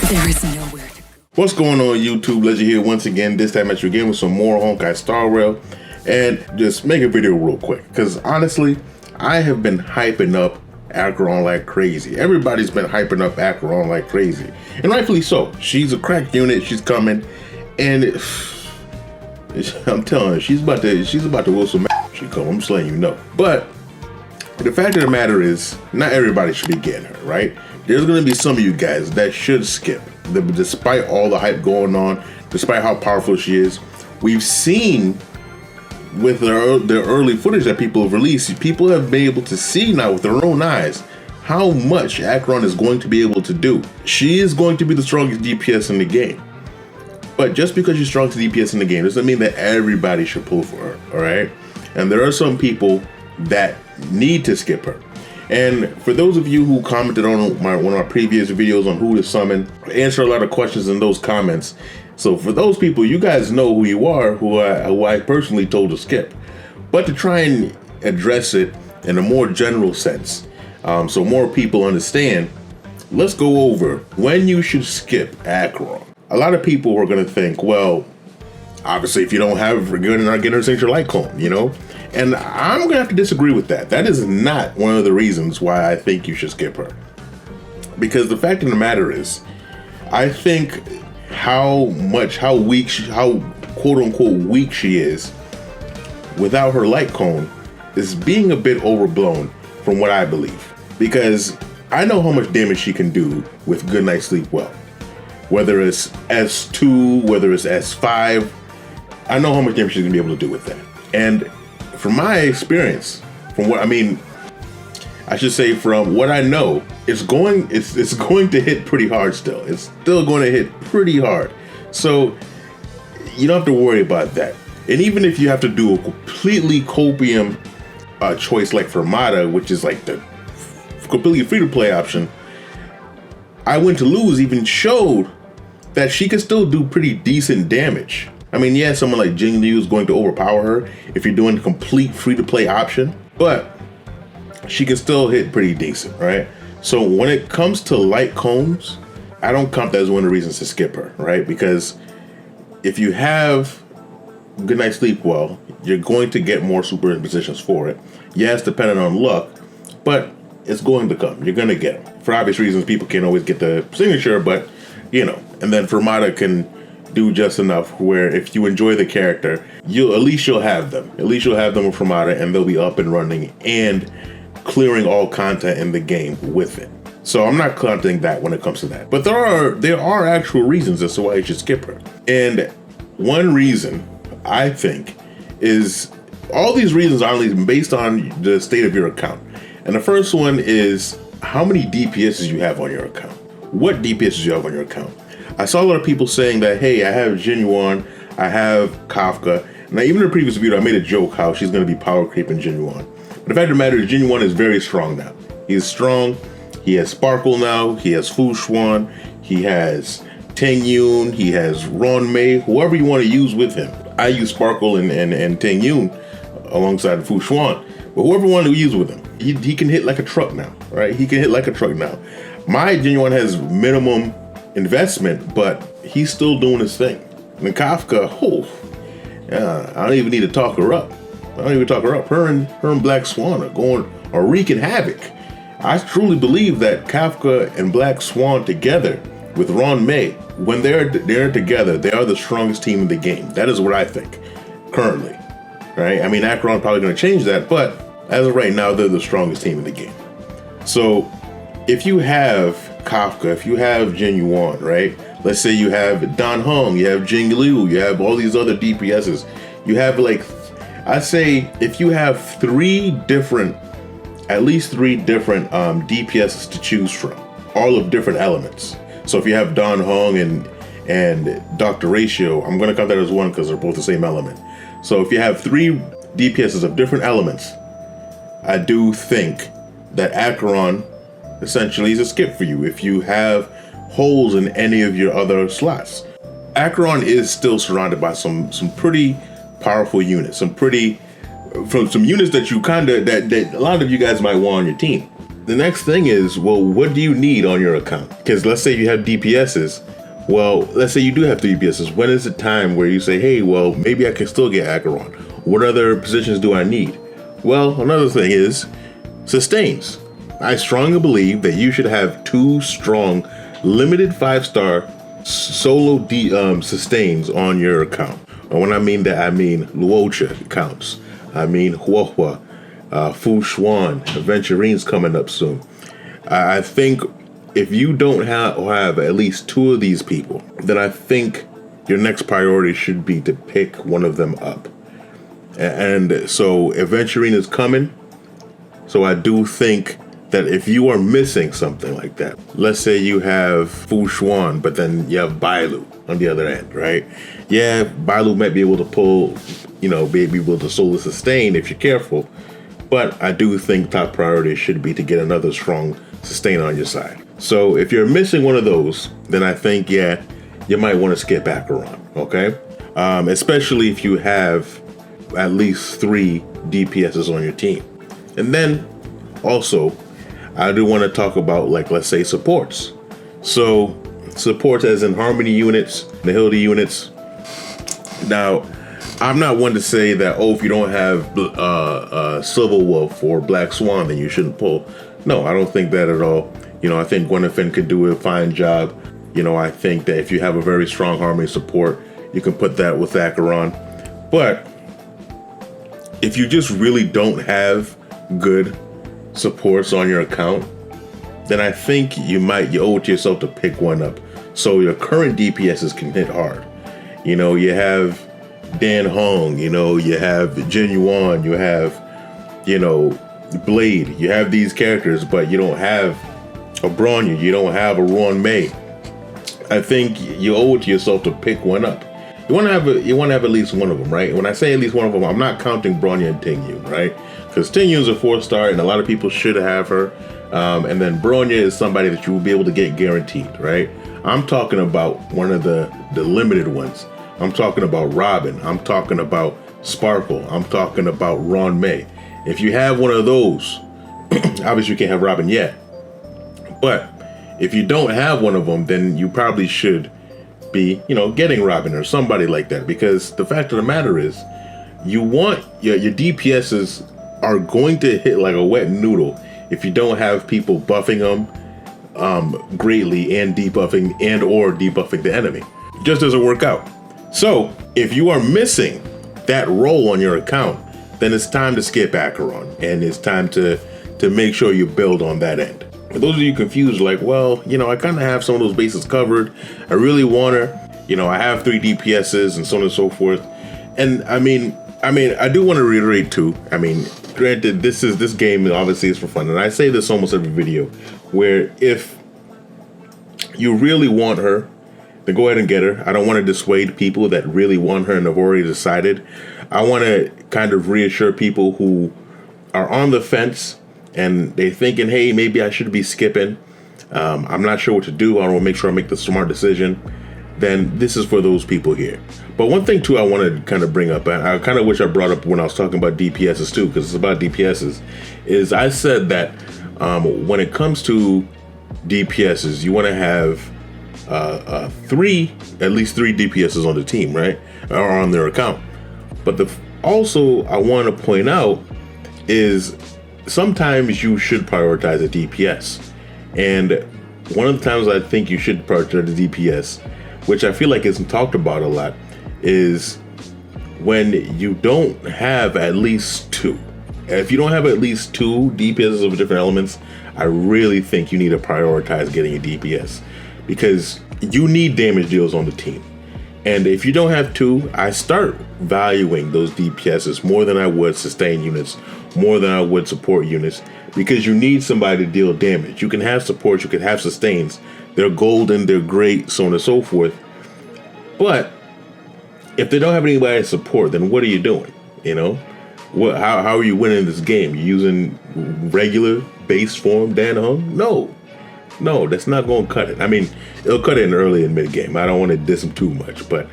There is nowhere to go. What's going on, YouTube? Legend here once again, this time at you again with some more Honkai Star Rail. And just make a video real quick, because honestly, I have been hyping up Acheron like crazy. Everybody's been hyping up Acheron like crazy. And rightfully so. She's a crack unit, she's coming, and I'm telling you, she's about to will some she come, I'm just letting you know. But the fact of the matter is, not everybody should be getting her, right? There's gonna be some of you guys that should skip. Despite all the hype going on, despite how powerful she is, we've seen with the early footage that people have released, people have been able to see now with their own eyes how much Acheron is going to be able to do. She is going to be the strongest DPS in the game. But just because she's strongest DPS in the game doesn't mean that everybody should pull for her, all right? And there are some people that need to skip her. And for those of you who commented on one of my previous videos on who to summon, I answer a lot of questions in those comments. So for those people, you guys know who you are, who I personally told to skip. But to try and address it in a more general sense, so more people understand, let's go over when you should skip Acheron. A lot of people are going to think, well, obviously if you don't have, you're not getting her signature light cone, you know? And I'm gonna have to disagree with that. That is not one of the reasons why I think you should skip her. Because the fact of the matter is, I think how quote unquote weak she is without her light cone is being a bit overblown from what I believe. Because I know how much damage she can do with Good Night Sleep Well. Whether it's S2, whether it's S5, I know how much damage she's gonna be able to do with that. And from my experience, from what I know, it's going to hit pretty hard still. It's still going to hit pretty hard. So you don't have to worry about that. And even if you have to do a completely copium choice like Fermata, which is like the completely free-to-play option, I Win to Lose even showed that she can still do pretty decent damage. I mean, yeah, someone like Jing Liu is going to overpower her if you're doing the complete free-to-play option, but she can still hit pretty decent, right? So when it comes to light cones, I don't count that as one of the reasons to skip her, right? Because if you have Good Night Sleep Well, you're going to get more super impositions for it. Yes, depending on luck, but it's going to come. You're going to get them. For obvious reasons, people can't always get the signature, but, you know, and then Fermata can do just enough where if you enjoy the character, at least you'll have them. At least you'll have them with Fermata, and they'll be up and running and clearing all content in the game with it. So I'm not counting that when it comes to that. But there are actual reasons as to why you should skip her. And one reason, I think, is all these reasons are only based on the state of your account. And the first one is how many DPSs you have on your account. What DPSs you have on your account. I saw a lot of people saying that, hey, I have Genuine, I have Kafka. Now, even in the previous video, I made a joke how she's going to be power creeping Genuine. But the fact of the matter is, Genuine is very strong now. He's strong. He has Sparkle now. He has Fu Xuan. He has Teng Yun. He has Ron Mei. Whoever you want to use with him. I use Sparkle and Teng Yun alongside Fu Xuan. But whoever you want to use with him, he can hit like a truck now, right? He can hit like a truck now. My Genuine has minimum investment, but he's still doing his thing. And Kafka, I don't even need to talk her up. Her and Black Swan are wreaking havoc. I truly believe that Kafka and Black Swan together with Ron Mei, when they're together, they are the strongest team in the game. That is what I think currently, right? I mean, Acheron's probably going to change that, but as of right now, they're the strongest team in the game. So if you have Kafka, if you have Genuine, right? Let's say you have Dan Heng, you have Jing Liu, you have all these other DPSs. You have I say if you have at least three different DPSs to choose from, all of different elements. So if you have Dan Heng and Dr. Ratio, I'm going to count that as one because they're both the same element. So if you have three DPSs of different elements, I do think that Acheron essentially is a skip for you if you have holes in any of your other slots. Acheron is still surrounded by some pretty powerful units, some units that you that a lot of you guys might want on your team. the next thing is, well, what do you need on your account? Because let's say you have DPSs. Well, let's say you do have 3 DPSs. When is the time where you say, hey, well, maybe I can still get Acheron? What other positions do I need? Well, another thing is sustains. I strongly believe that you should have 2 strong, limited 5-star solo sustains on your account. And when I mean that, I mean Luocha counts. I mean Huohua, Fu Xuan, Aventurine's coming up soon. I think if you don't have at least 2 of these people, then I think your next priority should be to pick one of them up. And so Aventurine is coming. So I do think that if you are missing something like that, let's say you have Fu Xuan, but then you have Bailu on the other end, right? Yeah, Bailu might be able to pull, be able to solo sustain if you're careful. But I do think top priority should be to get another strong sustain on your side. So if you're missing one of those, then I think, yeah, you might want to skip Acheron, okay? Especially if you have at least 3 DPSs on your team. And then also, I do want to talk about, like, let's say supports. So supports as in Harmony units, Nihility units. Now, I'm not one to say that, if you don't have Silver Wolf or Black Swan, then you shouldn't pull. No, I don't think that at all. I think Gwyneth could do a fine job. I think that if you have a very strong Harmony support, you can put that with Acheron. But if you just really don't have good supports on your account, then I think you owe it to yourself to pick one up so your current DPSs can hit hard. You have Dan Hong, you have Jin Yuan, you have, Blade. You have these characters, but you don't have a Bronya, you don't have a Ruan Mei. I think you owe it to yourself to pick one up. You want to have at least one of them, right? When I say at least one of them, I'm not counting Bronya and Tingyun, right? Because Tingyun's a 4-star, and a lot of people should have her. And then Bronya is somebody that you will be able to get guaranteed, right? I'm talking about one of the limited ones. I'm talking about Robin. I'm talking about Sparkle. I'm talking about Ruan Mei. If you have one of those, obviously you can't have Robin yet. But if you don't have one of them, then you probably should be, getting Robin or somebody like that. Because the fact of the matter is, you want your DPSs are going to hit like a wet noodle if you don't have people buffing them greatly and debuffing or debuffing the enemy. It just doesn't work out. So if you are missing that role on your account, then it's time to skip Acheron, and it's time to make sure you build on that end. For those of you confused, like, well, I kind of have some of those bases covered. I really want her. I have 3 DPSs and so on and so forth. And I mean, I do want to reiterate too. Granted, this game obviously is for fun, and I say this almost every video, where if you really want her, then go ahead and get her. I don't want to dissuade people that really want her and have already decided. I want to kind of reassure people who are on the fence and they're thinking, hey, maybe I should be skipping. I'm not sure what to do. I want to make sure I make the smart decision. Then this is for those people here. But one thing too I want to kind of bring up, and I kind of wish I brought up when I was talking about DPSs too, because it's about DPSs, is I said that when it comes to DPSs, you want to have at least three DPSs on the team, right? Or on their account. But also I want to point out is sometimes you should prioritize a DPS. And one of the times I think you should prioritize a DPS, which I feel like isn't talked about a lot, is when you don't have at least 2. If you don't have at least 2 DPSs of different elements, I really think you need to prioritize getting a DPS, because you need damage deals on the team. And if you don't have 2, I start valuing those DPSs more than I would sustain units, more than I would support units, because you need somebody to deal damage. You can have support, you can have sustains. They're golden, they're great, so on and so forth. But if they don't have anybody to support, then what are you doing? How are you winning this game? You using regular base form Dan Hung? No, that's not going to cut it. I mean, it'll cut it in early and mid game. I don't want to diss him too much, but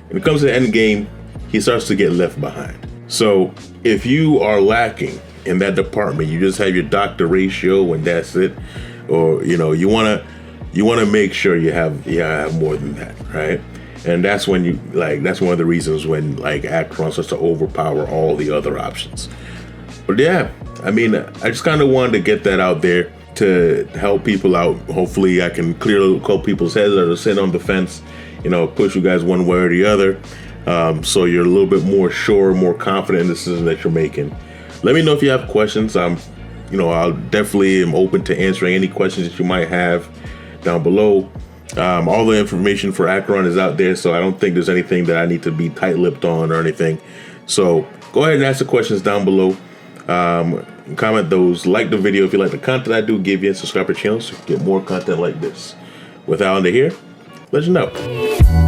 when it comes to the end game, he starts to get left behind. So if you are lacking in that department. You just have your doctor ratio and that's it. Or, you know, you want to make sure you have more than that, right? And that's when that's one of the reasons when like Acheron starts to overpower all the other options. But yeah, I mean, I just kind of wanted to get that out there to help people out. Hopefully I can clear a couple people's heads that are sitting on the fence, you know, push you guys one way or the other. So you're a little bit more sure, more confident in the decision that you're making. Let me know if you have questions. I'll definitely am open to answering any questions that you might have down below. All the information for Acheron is out there, so I don't think there's anything that I need to be tight-lipped on or anything. So go ahead and ask the questions down below. Comment those, like the video if you like the content I do give you, and subscribe to the channel so you can get more content like this. With Alan here, let you know.